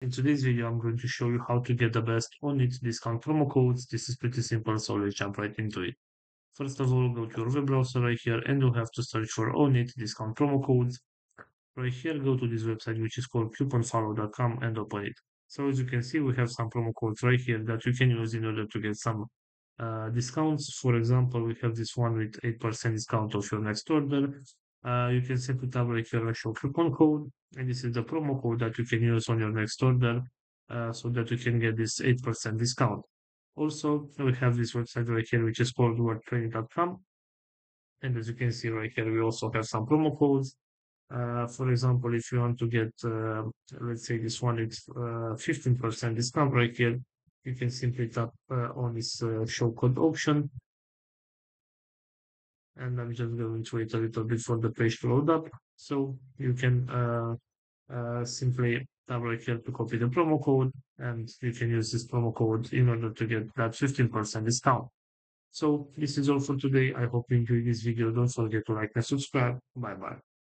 In today's video, I'm going to show you how to get the best Onnit discount promo codes. This is pretty simple, so let's jump right into it. First of all, go to your web browser right here, and you'll have to search for Onnit discount promo codes. Right here, go to this website, which is called couponfollow.com, and open it. So as you can see, we have some promo codes right here that you can use in order to get some discounts. For example, we have this one with 8% discount of your next order. You can simply tap right here and show coupon code, and this is the promo code that you can use on your next order, so that you can get this 8% discount. Also, we have this website right here, which is called wordtraining.com. And as you can see right here, we also have some promo codes. For example, if you want to get, let's say this one is 15% discount right here, you can simply tap on this show code option. And I'm just going to wait a little bit for the page to load up. So you can simply tap right here to copy the promo code, and you can use this promo code in order to get that 15% discount. So this is all for today. I hope you enjoyed this video. Don't forget to like and subscribe. Bye bye.